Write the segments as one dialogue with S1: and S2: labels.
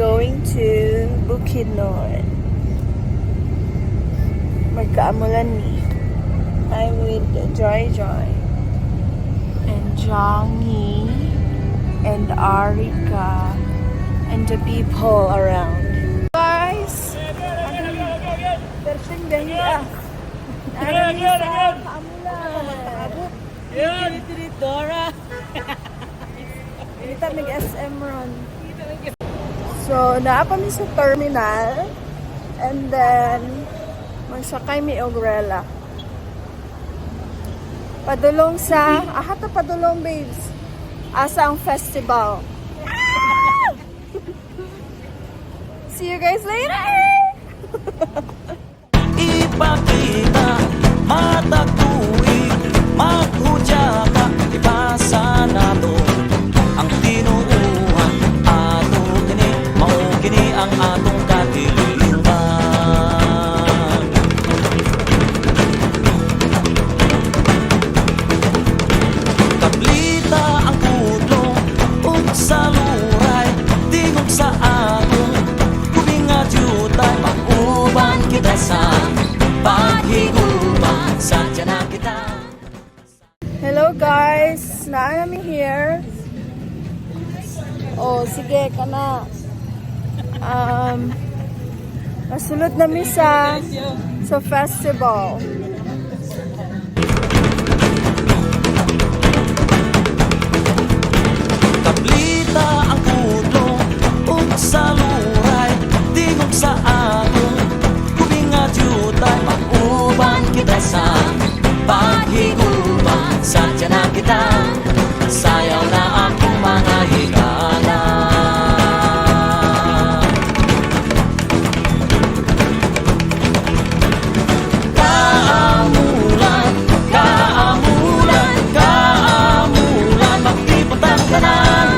S1: going to Bukidnon. Magkaamulan ni. I'm with Joy and Jongy and Arika and the people around. Guys, persing dali Dora. Kita mig SM run. So, naapa mi sa terminal and then magsakay mi og rela. Padulong sa, padulong babes. Asa ang festival. See you guys later!
S2: Ipakita, matakuig, maghudya ipasa nato ang tinuuhan ato kini, mao kini ang atong katilingban. Kaplita ang pudlo ug saluray tingog sa atong kubinga jutay mag-uban kita sa paghiguban sa tiyanan kita.
S1: Hello guys, naa namin here. Oh, sige ka na. Nasulod namin sa festival.
S2: Kaplita ang pudlo ug saluray tingog sa atong kubinga jutay mag-uban kita sa paghiguban sa tiyanan kita. Sayaw na akong mga higala. Kaamulan, kaamulan, kaamulan, magtipotang tanan.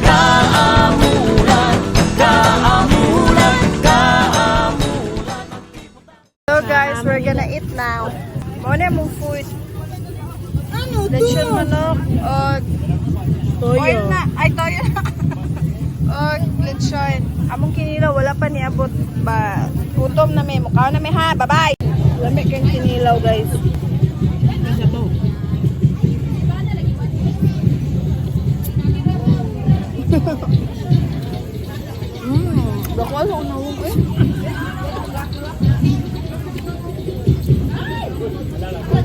S2: Kaamulan, kaamulan, kaamulan, magtipotang.
S1: So guys, we're gonna eat now. Muna mong food. Lechon manok o toyo na. Ay, toyo na. O lechon. Among kinilaw, wala pa niabot ba. Gutom na may. Mukha na may ha. Bye-bye. Lamig kang kinilaw guys. Isa to. Bakwal ako nawag eh.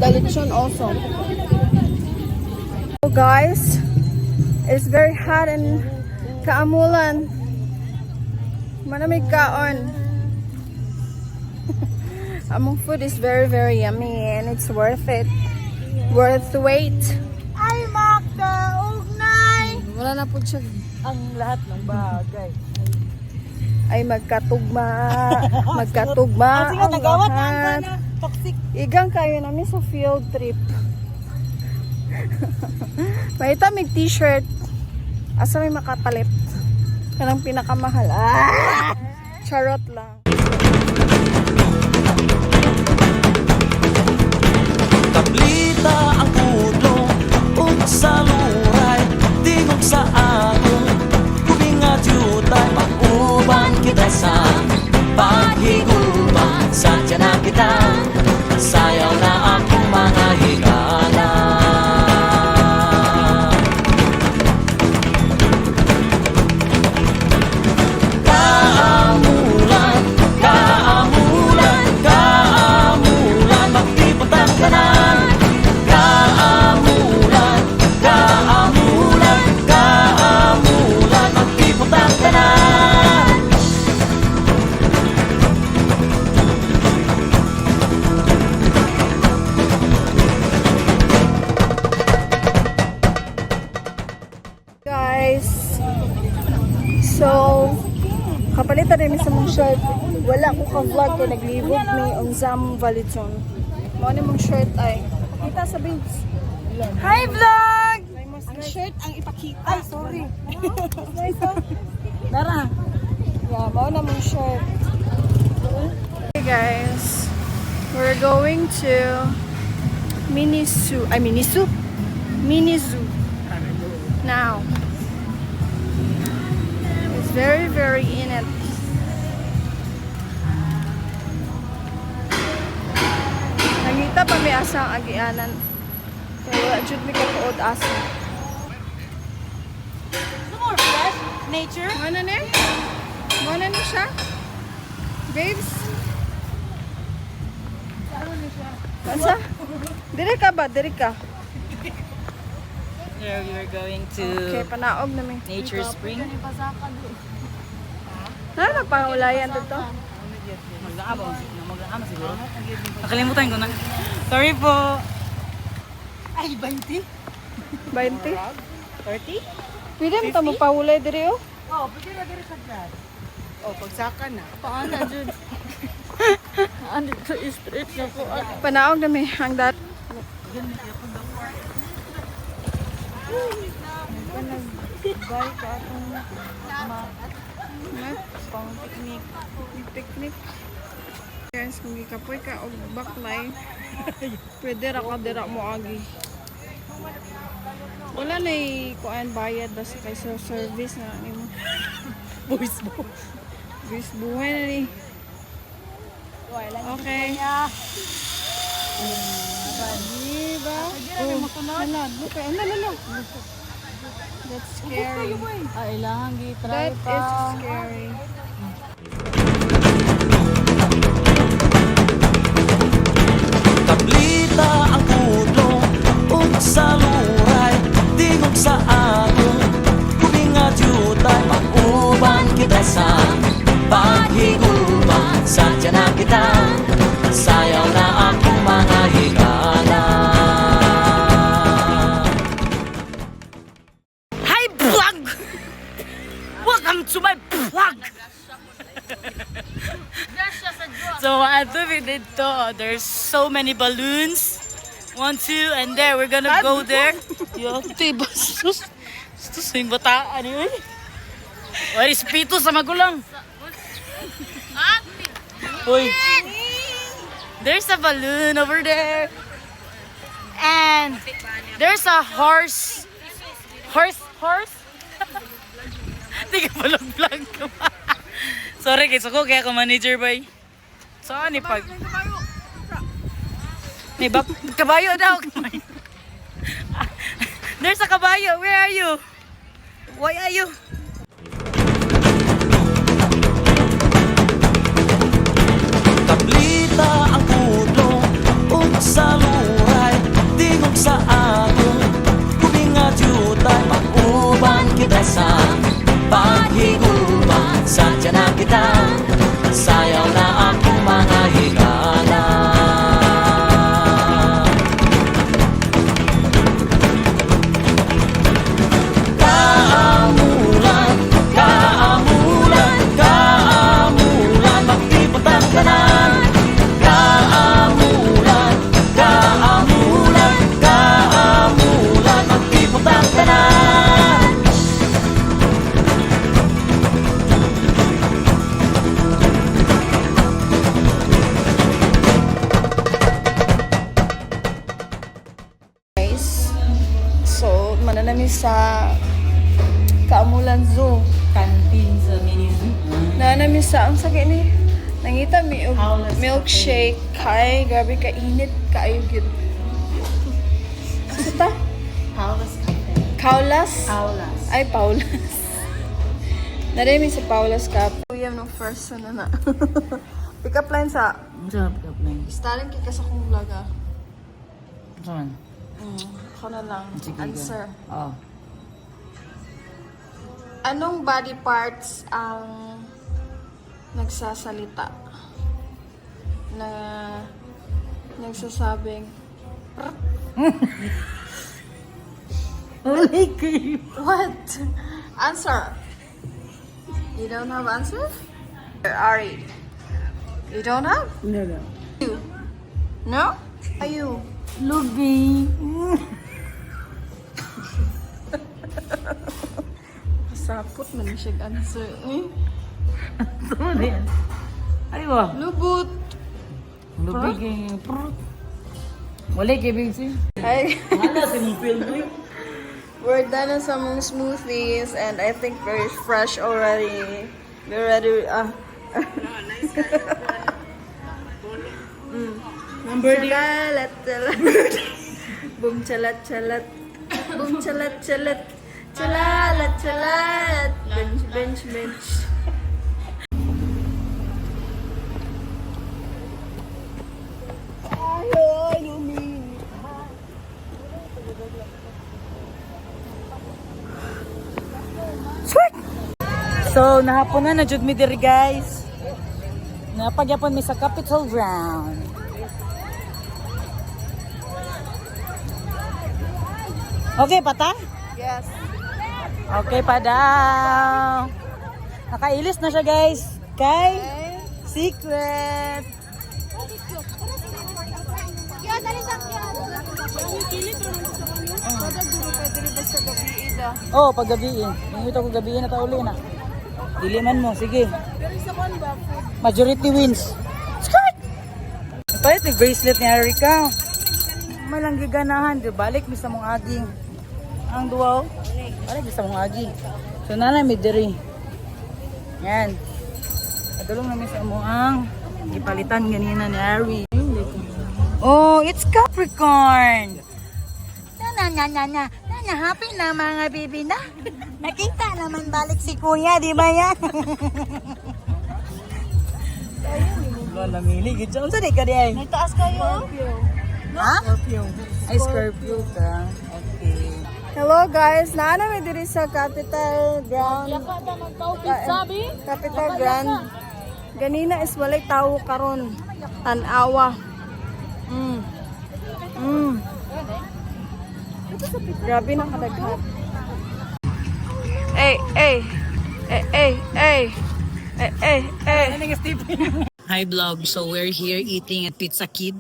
S1: The lechon also. So guys, it's very hot and kaamulan. Manamig kaon. Among food is very yummy and it's worth it. Worth the wait. Ay magkaugnay. Wala na po siya ang lahat ng bagay. Ay magkatugma. Magkatugma.
S3: Sige, nagawat na toxic.
S1: Igang kayo namin sa field trip. May tamig t-shirt. Asa may makapalit. Kanang pinakamahal. Charot lang.
S2: Kaplita ang pudlo ug saluray tingog sa atong kubinga jutay mag-uban kita sa paghiguban sa tiyanan kita. Sayaw na akong mga higala. Kaamulan, kaamulan, kaamulan, magtipotang tanan. Kaamulan, kaamulan, kaamulan, magtipotang tanan.
S1: Guys, so kapalitan rin sa mong shirt. Wala ko ka-vlog kay naglibog may unzam valiton. Mao ni mong shirt ay. Kita sa babes. Hi vlog.
S3: Ang shirt ang ipakita.
S1: Ay, sorry. Dara. Yeah, mao na mong shirt. Hey guys, we're going to Minisu now. It's very, very init. Nangita pa may asa ang agianan. Kaya wala jud mi kapuod asa.
S3: More fresh nature.
S1: Ano ni? Ano ni siya? Babes? Basta? Diri ka ba? Diri ka?
S3: Here we are going to
S1: Okay, panaog na mi.
S3: Nature Spring.
S1: Nagpangulayan dito?
S3: Mag-aama siguro. Nakalimutan ko na. Sorry po. Ay, 20?
S1: 20?
S3: 30?
S1: Pwede mo ito mapahulay diri oh?
S3: Oh, pwede na diri sa grass. Oh, pagsaka na.
S1: Paano dyan? Ano ito straight na po? Panaog na mi. Ang dat.
S3: Bye ka atong
S1: Pang picnic. Picnic. Guys, kung ikapoy ka o baklay, pwede ra ka dira mo agi. Wala na kuan bayad basta kay service na nimo.
S3: boys mo.
S1: Bis buhay na ni. Okay. Diba? Hala, look. Ano. That's scary.
S3: Ilangan gi-try
S1: That is scary.
S2: Kablita ang pudong ug sa luray tingog sa atong kubinga jutay mag-uban kita sa paghiguman sadya na kita sayaw na akong mga higala.
S3: Hi vlog. Welcome to my vlog. So what we did to, there's so many balloons. 1, 2, and there we're gonna go there. Yo, tiba sus. Sus yung bataan yun. What is pito sa magulang? Uy. There's a balloon over there. And there's a horse. Horse? Hindi ka vlog ko. Sorry, kaysa ko kaya ako manager ba eh. Saan ni pag... May kabayo daw. There's a kabayo. Where are you? Why are you?
S2: Kablita ang pudong ug sa luray tingog sa atong kubinga jutay mag-uban kita sa paghiguman sadya na kita sayaw na akong mga higala. Kaamulan, kaamulan, kaamulan magtipot ang tanan. Kaamulan, kaamulan, kaamulan magtipot ang tanan.
S1: Guys, so mananami sa Kaamulan Zoo.
S3: Canteen sa mini zoo.
S1: Nanami sa ang sakit ni. Nangita mi og
S3: Howlers
S1: milkshake kay grabe ka init kaayo gyud. Asa ta?
S3: Paulas Cafe.
S1: Kaulas?
S3: Paulas.
S1: Ay, Paulas. Naremi sa Paulas Cup. Kuya no first na na. Pick up line sa
S3: Masarap ka pa yun.
S1: Starting kay sa kong vlog ah.
S3: Saan?
S1: Ako na lang.
S3: Sige,
S1: Answer.
S3: Oo.
S1: Anong body parts ang nagsasalita? Na nagsasabing
S3: Uli kayo.
S1: what? Answer. You don't have answer? Ari. You don't have?
S3: No.
S1: You. No? Are you?
S3: Lubi.
S1: Sapot man siya answer. Eh?
S3: Ano yan? Ay ba?
S1: Lubot.
S3: Lubi kayo. Prut. Wala kayo, Bixie.
S1: Ay.
S3: Hala, si mong film mo yun.
S1: We're done on some smoothies and I think very fresh already. We're ready.
S3: Number
S1: Chalat, chalat. Boom, chalat, chalat. Boom, chalat, chalat. Chalalat, chalat. Bench, bench, bench.
S3: So, nahapon na jud mi diri guys. Napagyapon mi sa Capitol Ground. Okay pa ta?
S1: Yes.
S3: Okay pa daw. Nakailis na siya guys. Kay Secret. Oh, pag gabi Yung ito ko gabi na tauli na. Diliman mo, sige. Majority wins. Skirt! Palit yung bracelet ni Erika. Malanggi ganahan, di balik bisa mong aging. Ang duwaw, balik bisa mong aging. So nanay may diri. Yan. Padulong namin sa mo ang ipalitan ganina ni Ari. Oh, it's Capricorn. Na. Happy na mga bibi na. Nakita naman balik si kuya, di ba yan? Wala namili, gid siya. Unsa di ka di ay?
S1: Nagtaas kayo?
S3: Ha? Ay, Scorpio ka. Okay.
S1: Hello guys, naana mi diri sa Capital Ground.
S3: Sabi?
S1: Capital Ground. Ganina is walay tawo karon. Tanawa. Grabe na kadaghan.
S3: Hi vlog, so we're here eating at Pizza Kid.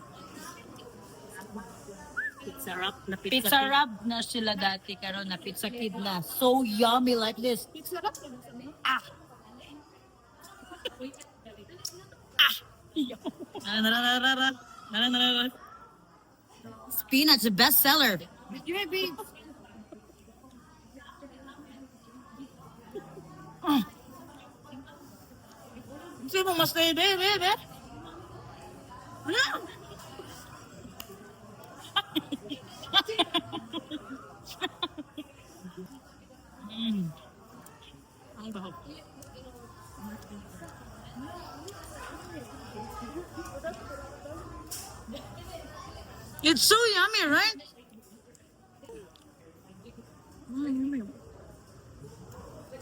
S3: Pizza wrap na sila dati karon na Pizza Kid na. So yummy like this. Pizza wrap. Ah. Spinach, the best seller. Sino mas kayo, bebe? It's so yummy, right?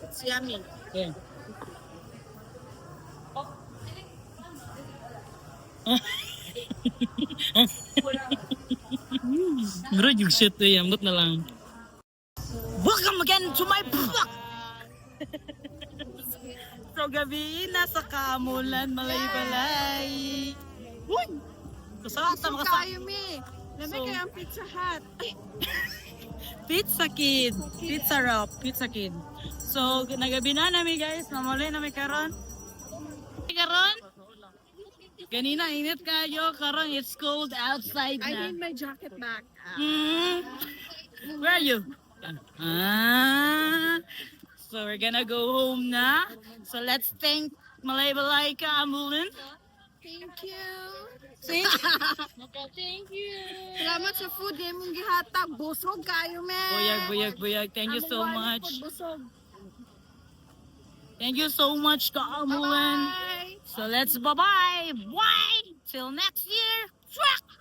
S3: It's yummy. Yeah. Bro, yung shit to yan. Ba't na lang? Welcome again to my vlog! So, gabi na sa Kamulan, Malay-Balay. Uy! Kasama kayo, mi. Lamig kayo ang Pizza Hut. Pizza Kid. Pizza Wrap. Pizza Kid. So, nagabi na namin guys. Mamulay namin karon. Karon? Kanina, init kayo. Karon, it's cold outside na.
S1: I need my jacket back.
S3: Where are you? So we're gonna go home na. So let's thank Malay-Balay Kamulan.
S1: Thank you.
S3: Thank you.
S1: Salamat sa food yung mong gihatag. Busog kayo, man.
S3: Buyag. Thank you so much.
S1: Busog.
S3: Thank you so much, Kamulan.
S1: Bye.
S3: So let's bye-bye. Bye. Till next year. Swak.